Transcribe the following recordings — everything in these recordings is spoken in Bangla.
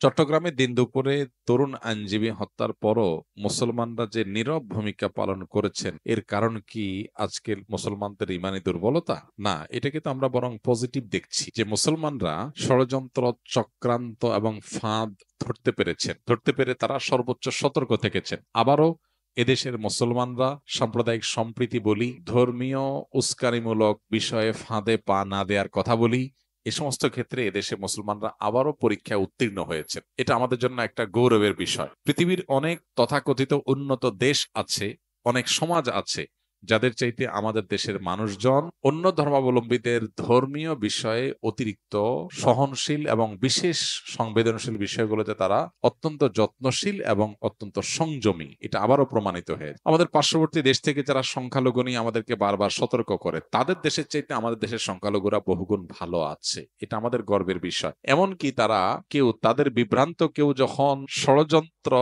চট্টগ্রামে দিন দুপুরে তরুণ আইনজীবী হত্যার পরও মুসলমানরা যে নীরব ভূমিকা পালন করেছেন, এর কারণ কি আজকের মুসলমানদের ইমানি দুর্বলতা? না, এটাকে তো আমরা বরং পজিটিভ দেখছি যে মুসলমানরা ষড়যন্ত্র, চক্রান্ত এবং ফাঁদ ধরতে পেরে তারা সর্বোচ্চ সতর্ক থেকেছেন। আবারও এদেশের মুসলমানরা সাম্প্রদায়িক সম্প্রীতি বলি, ধর্মীয় উস্কানিমূলক বিষয়ে ফাঁদে পা না দেওয়ার কথা বলি, এ সমস্ত ক্ষেত্রে এদেশে মুসলমানরা আবারও পরীক্ষায় উত্তীর্ণ হয়েছেন। এটা আমাদের জন্য একটা গৌরবের বিষয়। পৃথিবীর অনেক তথাকথিত উন্নত দেশ আছে, অনেক সমাজ আছে যাদের চাইতে আমাদের দেশের মানুষজন অন্য ধর্মাবলম্বীদের ধর্মীয় বিষয়ে অতিরিক্ত সহনশীল এবং বিশেষ সংবেদনশীল বিষয়গুলোতে তারা অত্যন্ত যত্নশীল এবং অত্যন্ত সংযমী। এটা আবারও প্রমাণিত হয়েছে। আমাদের পার্শ্ববর্তী দেশ থেকে যারা সংখ্যালঘু নিয়ে আমাদেরকে বারবার সতর্ক করে, তাদের দেশের চাইতে আমাদের দেশের সংখ্যালঘুরা বহুগুণ ভালো আছে। এটা আমাদের গর্বের বিষয়। এমনকি তারা তাদের বিভ্রান্ত কেউ যখন ষড়যন্ত্র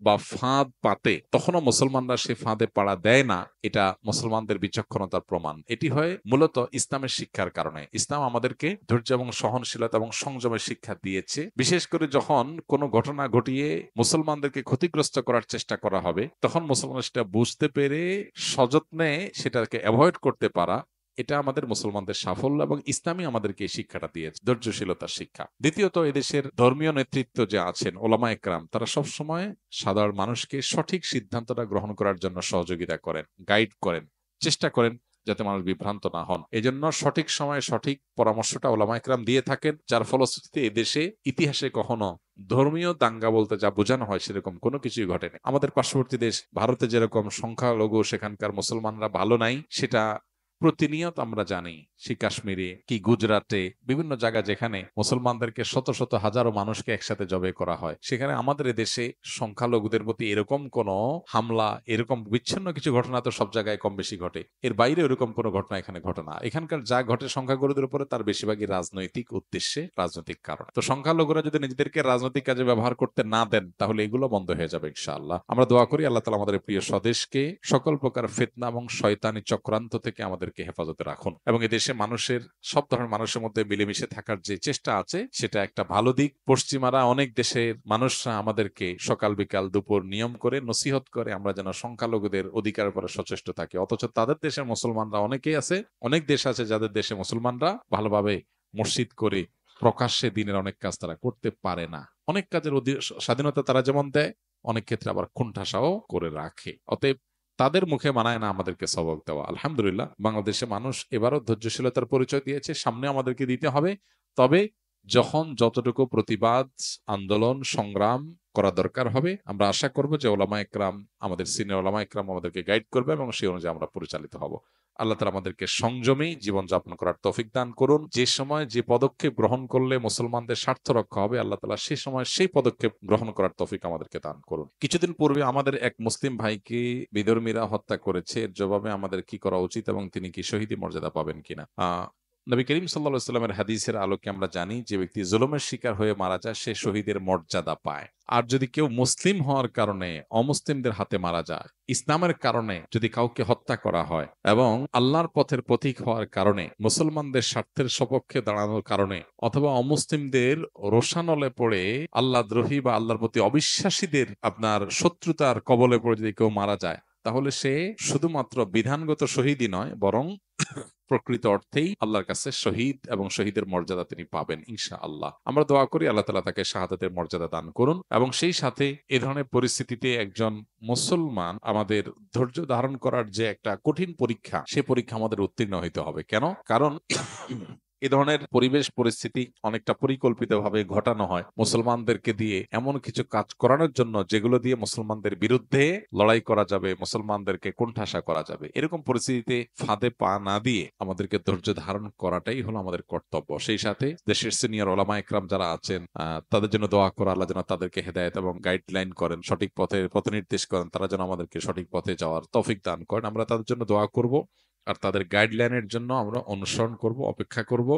বা ফাঁদ পাতে, তখনও মুসলমানরা সে ফাঁদে পাড়া দেয় না। এটা মুসলমানদের বিচক্ষণতার প্রমাণ। এটি হয় মূলত ইসলামের শিক্ষার কারণে। ইসলাম আমাদেরকে ধৈর্য এবং সহনশীলতা এবং সংযমের শিক্ষা দিয়েছে। বিশেষ করে যখন কোনো ঘটনা ঘটিয়ে মুসলমানদেরকে ক্ষতিগ্রস্ত করার চেষ্টা করা হবে, তখন মুসলমান সেটা বুঝতে পেরে সযত্নে সেটাকে অ্যাভয়েড করতে পারা, এটা আমাদের মুসলমানদের সাফল্য এবং ইসলামই আমাদেরকে এই শিক্ষাটা দিয়েছে, ধৈর্যশীলতার শিক্ষা। দ্বিতীয়ত, এদেশের ধর্মীয় নেতৃত্ব যে আছেন, ওলামা একরাম, তারা সবসময় সাধারণ মানুষকে সঠিক সিদ্ধান্তটা গ্রহণ করার জন্য সহযোগিতা করেন, গাইড করেন, চেষ্টা করেন যাতে মানুষ বিভ্রান্ত না হন। এজন্য সঠিক সময়ে সঠিক পরামর্শটা ওলামা একরাম দিয়ে থাকেন, যার ফলশ্রুতিতে এদেশে ইতিহাসে কখনো ধর্মীয় দাঙ্গা বলতে যা বোঝানো হয় সেরকম কোনো কিছুই ঘটেনি। আমাদের পার্শ্ববর্তী দেশ ভারতে যেরকম সংখ্যালঘু সেখানকার মুসলমানরা ভালো নাই, সেটা প্রতিনিয়ত আমরা জানি। সে কাশ্মীরে কি গুজরাটে বিভিন্ন জায়গা যেখানে মুসলমানদেরকে শত শত হাজারো মানুষকে একসাথে জবে করা হয়, সেখানে আমাদের দেশে সংখ্যালঘুদের প্রতি এরকম কোনো হামলা, এরকম বিচ্ছিন্ন কিছু ঘটনা তো সব জায়গায় কম বেশি ঘটে, এর বাইরে এরকম কোনো ঘটনা এখানে ঘটে না। এখানকার যা ঘটে সংখ্যাগুরুদের উপরে, তার বেশিরভাগই রাজনৈতিক উদ্দেশ্যে, রাজনৈতিক কারণ। তো সংখ্যালঘুরা যদি নিজেদেরকে রাজনৈতিক কাজে ব্যবহার করতে না দেন, তাহলে এগুলো বন্ধ হয়ে যাবে ইনশাআল্লাহ। আমরা দোয়া করি আল্লাহ তাআলা আমাদের প্রিয় স্বদেশকে সকল প্রকার ফিতনা এবং শয়তানি চক্রান্ত থেকে আমাদেরকে হেফাজতে রাখুন, এবং এদেশে মানুষের, সব ধরনের মানুষের মধ্যে মিলেমিশে থাকার যে চেষ্টা আছে, সেটা একটা ভালো দিক। পশ্চিমারা অনেক দেশের মানুষরা আমাদেরকে সকাল বিকাল দুপুর নিয়ম করে নসিহত করে আমরা যেন সংখ্যালঘুদের অধিকারের উপরে সচেষ্ট থাকি, অথচ তাদের দেশের মুসলমানরা অনেকেই আছে, অনেক দেশ আছে যাদের দেশে মুসলমানরা ভালোভাবে মসজিদ করে প্রকাশ্যে দিনের অনেক কাজ তারা করতে পারে না। অনেক কাজের স্বাধীনতা তারা যেমন দেয়, অনেক ক্ষেত্রে আবার কোণঠাসাও করে রাখে। অতএব তাদের মুখে মানায় না আমাদেরকে সবক দেওয়া। আলহামদুলিল্লাহ, বাংলাদেশে মানুষ এবারও ধৈর্যশীলতার পরিচয় দিয়েছে, সামনে আমাদেরকে দিতে হবে। তবে যখন যতটুকু প্রতিবাদ, আন্দোলন, সংগ্রাম করা দরকার হবে, আমরা আশা করব যে ওলামা একরাম, আমাদের সিনিয়র ওলামা একরাম আমাদেরকে গাইড করবে এবং সেই অনুযায়ী আমরা পরিচালিত হব। আল্লাহ তাআলা আমাদেরকে সংযমী জীবনযাপন করার তৌফিক দান করুন। যে সময় যে পদক্ষেপ গ্রহণ করলে মুসলমানদের স্বার্থ রক্ষা হবে, আল্লাহ তাআলা সেই সময় সেই পদক্ষেপ গ্রহণ করার তৌফিক আমাদেরকে দান করুন। কিছুদিন পূর্বে আমাদের এক মুসলিম ভাইকে বিধর্মীরা হত্যা করেছে। এর জবাবে আমাদের কি করা উচিত এবং তিনি কি শহীদি মর্যাদা পাবেন কিনা? নবী করিম সাল্লাল্লাহু আলাইহি ওয়াসাল্লামের হাদিসের আলোকে আমরা জানি, যে ব্যক্তি জুলুমের শিকার হয়ে মারা যায় সে শহীদের মর্যাদা পায়। আর যদি কেউ মুসলিম হওয়ার কারণে অমুসলিমদের হাতে মারা যায়, ইসলামের কারণে যদি কাউকে হত্যা করা হয় এবং আল্লাহর পথের পথিক হওয়ার কারণে, মুসলমানদের স্বার্থের সপক্ষে দাঁড়ানোর কারণে, অথবা অমুসলিমদের রোষানলে পড়ে আল্লাহ দ্রোহী বা আল্লাহর প্রতি অবিশ্বাসীদের আপনার শত্রুতার কবলে পড়ে যদি কেউ মারা যায়, তাহলে সে শুধুমাত্র বিধানগত শহীদই নয়, বরং প্রকৃত অর্থেই আল্লাহর কাছে শহীদ এবং শহীদের মর্যাদা তিনি পাবেন ইনশাআল্লাহ। আমরা দোয়া করি আল্লাহ তাআলা তাকে শাহাদাতের মর্যাদা দান করুন, এবং সেই সাথে এ ধরনের পরিস্থিতিতে একজন মুসলমান আমাদের ধৈর্য ধারণ করার যে একটা কঠিন পরীক্ষা, সে পরীক্ষা আমাদের উত্তীর্ণ হইতে হবে। কেন? কারণ এ ধরনের পরিবেশ পরিস্থিতি অনেকটা পরিকল্পিতভাবে ঘটানো হয় মুসলমানদেরকে দিয়ে, এমন কিছু কাজ করানোর জন্য যেগুলো দিয়ে মুসলমানদের বিরুদ্ধে লড়াই করা যাবে, মুসলমানদেরকে কোণঠাসা করা যাবে। এরকম পরিস্থিতিতে ফাঁদে পা না দিয়ে আমাদেরকে ধৈর্য ধারণ করাটাই হলো আমাদের কর্তব্য। সেই সাথে দেশের সিনিয়র ওলামা একরাম যারা আছেন, তাদের জন্য দোয়া করা, আল্লাহ যেন তাদেরকে হেদায়েত এবং গাইডলাইন করেন, সঠিক পথে পথনির্দেশ করেন, তারা যেন আমাদেরকে সঠিক পথে যাওয়ার তৌফিক দান করেন। আমরা তাদের জন্য দোয়া করব, আর তাদের গাইডলাইনের জন্য আমরা অনুসরণ করব, অপেক্ষা করব,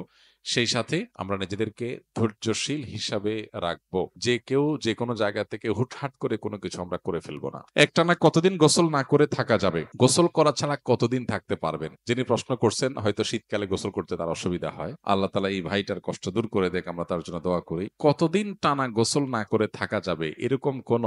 সেই সাথে আমরা নিজেদেরকে ধৈর্যশীল হিসাবে রাখবো, যে কেউ যে কোনো জায়গা থেকে হুটহাট করে কোনো কিছু আমরা করে ফেলবো না। একটানা কতদিন গোসল না করে থাকা যাবে, গোসল করা ছাড়া কতদিন থাকতে পারবেন? যিনি প্রশ্ন করছেন হয়তো শীতকালে গোসল করতে তার অসুবিধা হয়, আল্লাহ তাআলা এই ভাইটার কষ্ট দূর করে দেখ, আমরা তার জন্য দোয়া করি। কতদিন টানা গোসল না করে থাকা যাবে এরকম কোন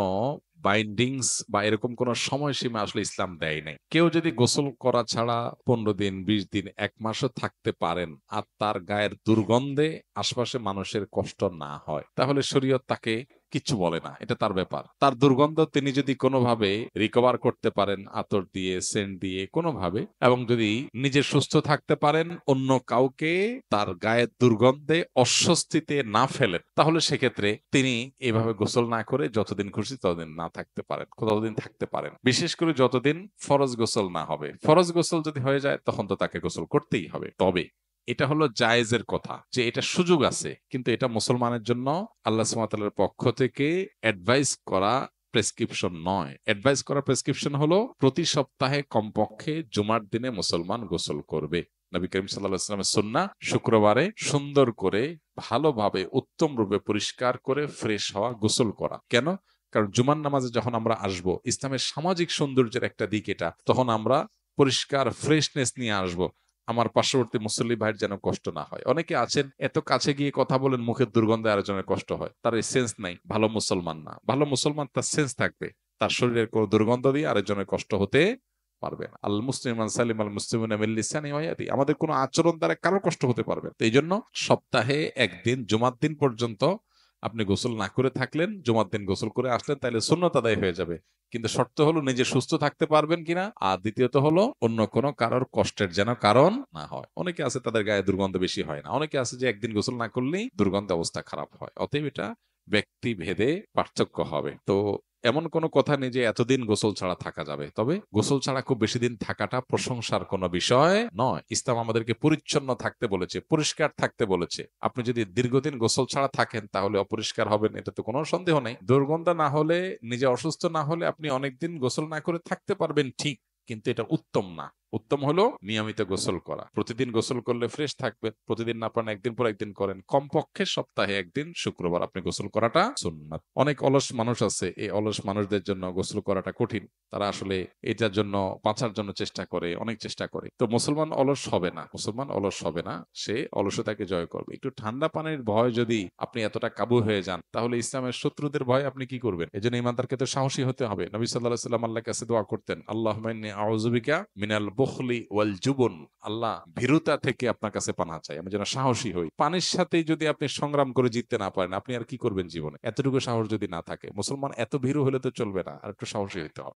বাইন্ডিংস বা এরকম কোন সময়সীমা আসলে ইসলাম দেয় নাই। কেউ যদি গোসল করা ছাড়া 15 দিন, 20 দিন, 1 মাসও থাকতে পারেন আর তার গায়ের দুর্গন্ধে আশপাশে মানুষের কষ্ট না হয়, তাহলে শরীয়ত তাকে কিচ্ছু বলে না, এটা তার ব্যাপার। তার দুর্গন্ধ তিনি যদি কোনোভাবে রিকভার করতে পারেন, আতর দিয়ে, সেন্ট দিয়ে, কোনোভাবে, এবং যদি নিজে সুস্থ থাকতে পারেন, অন্য কাউকে তার গায়ের দুর্গন্ধে অস্বস্তিতে না ফেলেন, তাহলে সেক্ষেত্রে তিনি এভাবে গোসল না করে যতদিন খুশি ততদিন না থাকতে পারেন, ততদিন থাকতে পারেন। বিশেষ করে যতদিন ফরজ গোসল না হবে। ফরজ গোসল যদি হয়ে যায় তখন তো তাকে গোসল করতেই হবে। তবে এটা হলো জায়েজের কথা, যে এটা সুযোগ আছে, কিন্তু এটা মুসলমানের জন্য আল্লাহ সুবহানাহু ওয়া তাআলার পক্ষ থেকে অ্যাডভাইস করা প্রেসক্রিপশন নয়। অ্যাডভাইস করা প্রেসক্রিপশন হলো প্রতি সপ্তাহে কমপক্ষে জুমার দিনে মুসলমান গোসল করবে। নবী করিম সাল্লাল্লাহু আলাইহি ওয়াসাল্লামের সুন্নাহ শুক্রবারে সুন্দর করে, ভালোভাবে, উত্তম রূপে পরিষ্কার করে ফ্রেশ হওয়া, গোসল করা। কেন? কারণ জুমার নামাজে যখন আমরা আসব, ইসলামের সামাজিক সৌন্দর্যের একটা দিক এটা, তখন আমরা পরিষ্কার ফ্রেশনেস নিয়ে আসব, আমার পার্শ্ববর্তী মুসল্লি ভাইয়ের যেন কষ্ট না হয়। অনেকে আছেন এত কাছে গিয়ে কথা বলেন, মুখের দুর্গন্ধে আরেকজনের কষ্ট হয়, তার এই সেন্স নাই, ভালো মুসলমান না। ভালো মুসলমান তার সেন্স থাকবে, তার শরীরের কোনো দুর্গন্ধ দিয়ে আরেকজনের কষ্ট হতে পারবে না। আল মুসলিম মান সালিম আল মুসলিমুনা মিন লিসানি ওয়া ইয়াদি, আমাদের কোনো আচরণ দ্বারা কারো কষ্ট হতে পারবে না। তো এই জন্য সপ্তাহে একদিন জুমার দিন পর্যন্ত আপনি গোসল না করে থাকলেন, জুমার দিন গোসল করে আসলেন, তাহলে সুন্নত আদায় হয়ে যাবে। কিন্তু শর্ত হলো নিজে সুস্থ থাকতে পারবেন কিনা, আর দ্বিতীয়ত হলো অন্য কোনো কারোর কষ্টের যেন কারণ না হয়। অনেকে আছে তাদের গায়ে দুর্গন্ধ বেশি হয় না, অনেকে আছে যে একদিন গোসল না করলেই দুর্গন্ধে অবস্থা খারাপ হয়। অতএব এটা ব্যক্তি ভেদে পার্থক্য হবে। তো এমন কোনো কথা নেই যে এতদিন গোসল ছাড়া থাকা যাবে। তবে গোসল ছাড়া খুব বেশি দিন থাকাটা প্রশংসার কোনো বিষয় নয়। ইসলাম আমাদেরকে পরিচ্ছন্ন থাকতে বলেছে, পরিষ্কার থাকতে বলেছে। আপনি যদি দীর্ঘদিন গোসল ছাড়া থাকেন তাহলে অপরিষ্কার হবেন, এটা তো কোনো সন্দেহ নেই। দুর্গন্ধ না হলে, নিজে অসুস্থ না হলে আপনি অনেকদিন গোসল না করে থাকতে পারবেন ঠিক, কিন্তু এটা উত্তম না। উত্তম হলো নিয়মিত গোসল করা। প্রতিদিন গোসল করলে ফ্রেশ থাকবেন, প্রতিদিন না পারেন একদিন পর একদিন করেন, কমপক্ষে সপ্তাহে একদিন শুক্রবার আপনি গোসল করাটা সুন্নাত। অনেক অলস মানুষ আছে, এই অলস মানুষদের জন্য গোসল করাটা কঠিন। তারা আসলে এটার জন্য বাঁচার জন্য চেষ্টা করে, অনেক চেষ্টা করে। তো মুসলমান অলস হবে না, মুসলমান অলস হবে না, সে অলসতাকে জয় করবে। একটু ঠান্ডা পানির ভয় যদি আপনি এতটা কাবু হয়ে যান, তাহলে ইসলামের শত্রুদের ভয় আপনি কি করবেন? এজন্য ইমানদারকে তো সাহসী হতে হবে। নবী সাল্লাল্লাহু আলাইহি ওয়াসাল্লাম আল্লাহর কাছে দোয়া করতেন, আল্লাহুম্মা ইন্নী আউযু বিকা মিনাল বুখলি ওয়াল জুবন, আল্লাহ ভীরুতা থেকে আপনার কাছে পানাহ চাই, আমি যেন সাহসী হই। পানির সাথে যদি আপনি সংগ্রাম করে জিততে না পারেন, আপনি আর কি করবেন জীবনে? এতটুকু সাহস যদি না থাকে, মুসলমান এত ভীরু হলে তো চলবে না, আর একটু সাহসী হইতে হবে।